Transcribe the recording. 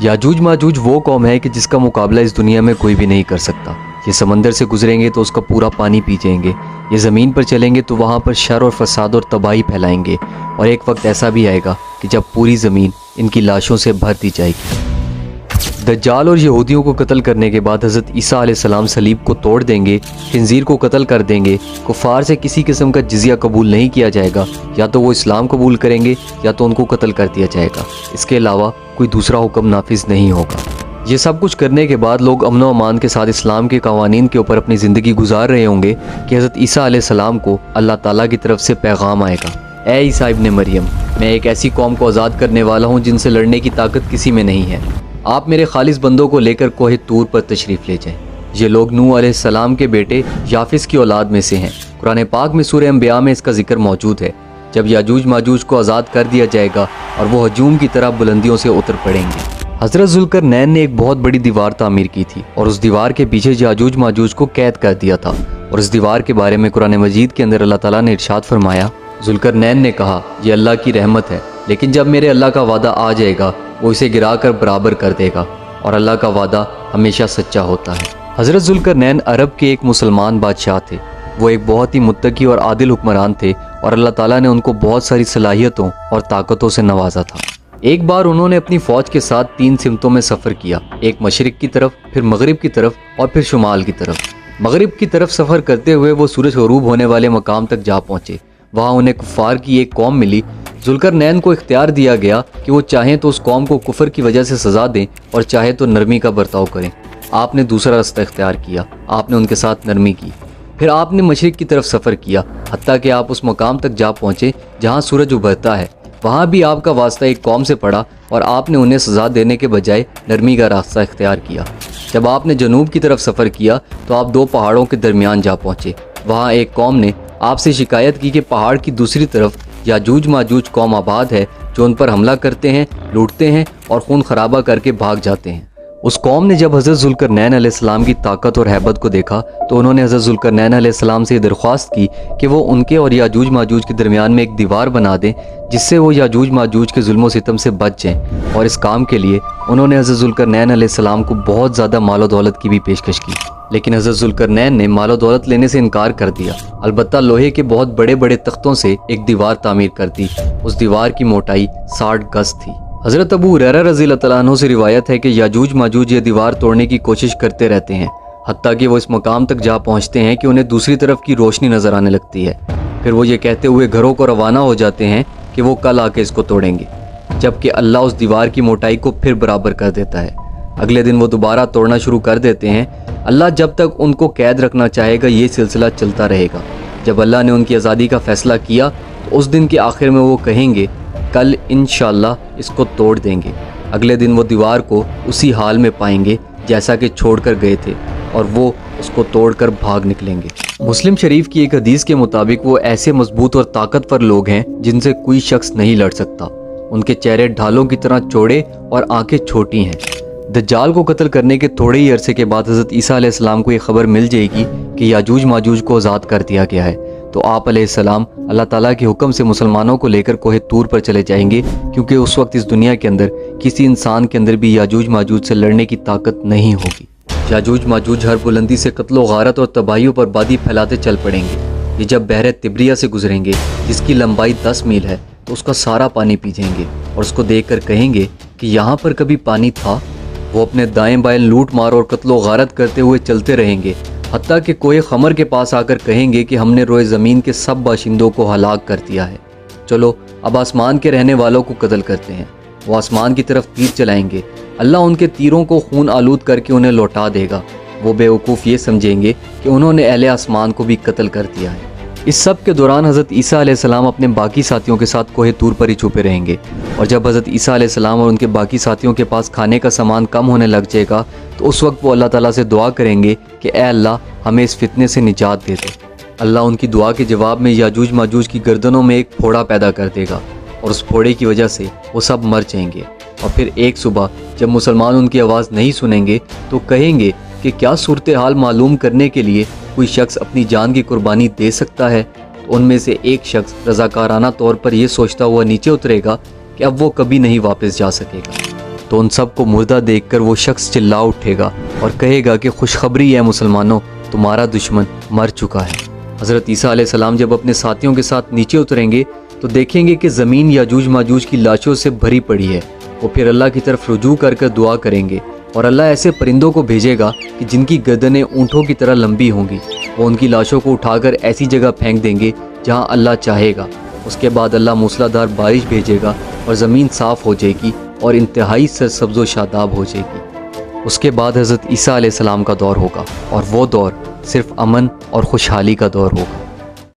याजूज माजूज वो कौम है कि जिसका मुकाबला इस दुनिया में कोई भी नहीं कर सकता। ये समंदर से गुजरेंगे तो उसका पूरा पानी पी जाएंगे, ये ज़मीन पर चलेंगे तो वहाँ पर शर और फसाद और तबाही फैलाएंगे, और एक वक्त ऐसा भी आएगा कि जब पूरी ज़मीन इनकी लाशों से भर दी जाएगी। दज्जाल और यहूदियों को कत्ल करने के बाद हज़रत ईसा अलैहिस्सलाम सलीब को तोड़ देंगे, खिंजीर को कत्ल कर देंगे, कुफ़ार से किसी किस्म का जिज़िया कबूल नहीं किया जाएगा, या तो वो इस्लाम कबूल करेंगे या तो उनको कत्ल कर दिया जाएगा। इसके अलावा कोई दूसरा हुक्म नाफिज नहीं होगा। ये सब कुछ करने के बाद लोग अमन व अमान के साथ इस्लाम के कवानीन के ऊपर अपनी ज़िंदगी गुजार रहे होंगे कि हज़रत ईसा अलैहिस्सलाम को अल्लाह ताला की तरफ से पैगाम आएगा, ए ईसा इब्ने मरियम, मैं एक ऐसी कौम को आज़ाद करने वाला हूँ जिनसे लड़ने की ताकत किसी में नहीं है। आप मेरे खालिस बंदों को लेकर कोहे तूर पर तशरीफ़ ले जाएं। ये लोग नूह अलैहिस्सलाम के बेटे याफिस की औलाद में से हैं। कुरान पाक में सूरह अंबिया में इसका जिक्र मौजूद है। जब याजूज माजूज को आज़ाद कर दिया जाएगा और वो हजूम की तरह बुलंदियों से उतर पड़ेंगे। हज़रत ज़ुल्करनैन ने एक बहुत बड़ी दीवार तामीर की थी और उस दीवार के पीछे याजूज माजूज को कैद कर दिया था। और इस दीवार के बारे में कुरान मजीद के अंदर अल्लाह ताला ने इरशाद फरमाया, ज़ुल्करनैन ने कहा, यह अल्लाह की रहमत है, लेकिन जब मेरे अल्लाह का वादा आ जाएगा वो इसे गिरा कर बराबर कर देगा, और अल्लाह का वादा हमेशा सच्चा होता है। हज़रत ज़ुल्करनैन अरब के एक मुसलमान बादशाह थे। वो एक बहुत ही मुत्तकी और आदिल हुक्मरान थे और अल्लाह ताला ने उनको बहुत सारी सलाहियतों और ताकतों से नवाजा था। एक बार उन्होंने अपनी फ़ौज के साथ 3 सिमतों में सफ़र किया, एक मशरिक़ की तरफ, फिर मगरिब की तरफ और फिर शुमाल की तरफ। मगरिब की तरफ सफ़र करते हुए वो सूरज ग़रूब होने वाले मकाम तक जा पहुँचे। वहाँ उन्हें कुफ़ार की एक कौम मिली। ज़ुल्करनैन को इख्तियार दिया गया कि वो चाहें तो उस कौम को कुफर की वजह से सज़ा दें और चाहे तो नरमी का बर्ताव करें। आपने दूसरा रास्ता इख्तियार किया, आपने उनके साथ नरमी की। फिर आपने मशरिक़ की तरफ सफ़र किया, हत्ता कि आप उस मकाम तक जा पहुँचे जहाँ सूरज उभरता है। वहाँ भी आपका वास्ता एक कौम से पड़ा और आपने उन्हें सज़ा देने के बजाय नरमी का रास्ता इख्तियार किया। जब आपने जनूब की तरफ सफ़र किया तो आप 2 पहाड़ों के दरमियान जा पहुँचे। वहाँ एक कौम ने आपसे शिकायत की कि पहाड़ की दूसरी तरफ याजूज माजूज कौम आबाद है जो उन पर हमला करते हैं, लूटते हैं और खून खराबा करके भाग जाते हैं। उस कौम ने जब हज़रत ज़ुल्करनैन अलैहिस्सलाम की ताकत और हैबत को देखा तो उन्होंने हज़रत ज़ुल्करनैन अलैहिस्सलाम से दरख्वास्त की कि वो उनके और याजूज माजूज के दरमियान में एक दीवार बना दें जिससे वो याजूज माजूज के जुल्म सितम से बच जाएं। और इस काम के लिए उन्होंने हज़रत ज़ुल्करनैन अलैहिस्सलाम को बहुत ज़्यादा मालो दौलत की भी पेशकश की, लेकिन हज़रत ज़ुल्करनैन ने मालो दौलत लेने से इनकार कर दिया। अलबत्ता लोहे के बहुत बड़े बड़े तख्तों से एक दीवार तामीर कर दी। उस दीवार की मोटाई 60 गज थी। हज़रत अबू हुरैरा रज़ियल्लाहु तआला अन्हु से रिवायत है कि याजूज माजूज ये दीवार तोड़ने की कोशिश करते रहते हैं, हत्ता कि वो इस मकाम तक जा पहुँचते हैं कि उन्हें दूसरी तरफ की रोशनी नज़र आने लगती है। फिर वो ये कहते हुए घरों को रवाना हो जाते हैं कि वो कल आके इसको तोड़ेंगे, जबकि अल्लाह उस दीवार की मोटाई को फिर बराबर कर देता है। अगले दिन वो दोबारा तोड़ना शुरू कर देते हैं। अल्लाह जब तक उनको कैद रखना चाहेगा ये सिलसिला चलता रहेगा। जब अल्लाह ने उनकी आज़ादी का फ़ैसला किया तो उस दिन के आखिर में वो कहेंगे, कल इंशाअल्लाह इसको तोड़ देंगे। अगले दिन वो दीवार को उसी हाल में पाएंगे जैसा कि छोड़कर गए थे और वो उसको तोड़कर भाग निकलेंगे। मुस्लिम शरीफ की एक हदीस के मुताबिक वो ऐसे मजबूत और ताकतवर लोग हैं जिनसे कोई शख्स नहीं लड़ सकता। उनके चेहरे ढालों की तरह चौड़े और आंखें छोटी हैं। दज्जाल को कत्ल करने के थोड़े ही अरसे के बाद हज़रत ईसा अलैहिस्सलाम को ये खबर मिल जाएगी कि याजूज माजूज को आज़ाद कर दिया गया है, तो आप अलैहिस्सलाम अल्लाह ताला के हुक्म से मुसलमानों को लेकर कोहे तूर पर चले जाएंगे, क्योंकि उस वक्त इस दुनिया के अंदर किसी इंसान के अंदर भी याजूज माजूज से लड़ने की ताकत नहीं होगी। याजूज माजूज हर बुलंदी से कत्लो गारत और तबाहियों पर बादी फैलाते चल पड़ेंगे। ये जब बहरे तिब्रिया से गुजरेंगे जिसकी लंबाई 10 मील है तो उसका सारा पानी पी जाएंगे और उसको देख कर कहेंगे कि यहाँ पर कभी पानी था। वो अपने दाएं बाएं लूट मार और कत्लो गारत करते हुए चलते रहेंगे, हत्ता कि कोई खमर के पास आकर कहेंगे कि हमने रोए ज़मीन के सब बाशिंदों को हलाक कर दिया है। चलो अब आसमान के रहने वालों को कत्ल करते हैं। वो आसमान की तरफ तीर चलाएंगे, अल्लाह उनके तीरों को खून आलूद करके उन्हें लौटा देगा। वो बेवकूफ़ ये समझेंगे कि उन्होंने अहले आसमान को भी कत्ल कर दिया है। इस सब के दौरान हज़रत ईसा अलैहिस्सलाम अपने बाकी साथियों के साथ कोहे तूर पर ही छुपे रहेंगे, और जब हज़रत ईसा अलैहिस्सलाम और उनके बाकी साथियों के पास खाने का सामान कम होने लग जाएगा तो उस वक्त वो अल्लाह ताला से दुआ करेंगे कि ए अल्लाह हमें इस फितने से निजात दे दे। अल्लाह उनकी दुआ के जवाब में याजूज माजूज की गर्दनों में एक फोड़ा पैदा कर देगा और उस फोड़े की वजह से वो सब मर जाएंगे। और फिर एक सुबह जब मुसलमान उनकी आवाज़ नहीं सुनेंगे तो कहेंगे कि क्या सूरत हाल मालूम करने के लिए कोई शख्स अपनी जान की कुर्बानी दे सकता है। तो उनमें से एक शख्स रज़ाकाराना तौर पर यह सोचता हुआ नीचे उतरेगा कि अब वो कभी नहीं वापस जा सकेगा। तो उन सबको मुर्दा देखकर वो शख्स चिल्ला उठेगा और कहेगा कि खुशखबरी है मुसलमानों, तुम्हारा दुश्मन मर चुका है। हज़रत ईसा अलैहिस्सलाम जब अपने साथियों के साथ नीचे उतरेंगे तो देखेंगे कि ज़मीन याजूज माजूज की लाशों से भरी पड़ी है। वो फिर अल्लाह की तरफ रुजू कर कर दुआ करेंगे और अल्लाह ऐसे परिंदों को भेजेगा कि जिनकी गर्दनें ऊँटों की तरह लंबी होंगी। वो उनकी लाशों को उठाकर ऐसी जगह फेंक देंगे जहाँ अल्लाह चाहेगा। उसके बाद अल्लाह मूसलाधार बारिश भेजेगा और ज़मीन साफ़ हो जाएगी और इंतहाई सरसब्ज़ व शादाब हो जाएगी। उसके बाद हज़रत ईसा अलैहिस्सलाम का दौर होगा और वो दौर सिर्फ अमन और खुशहाली का दौर होगा।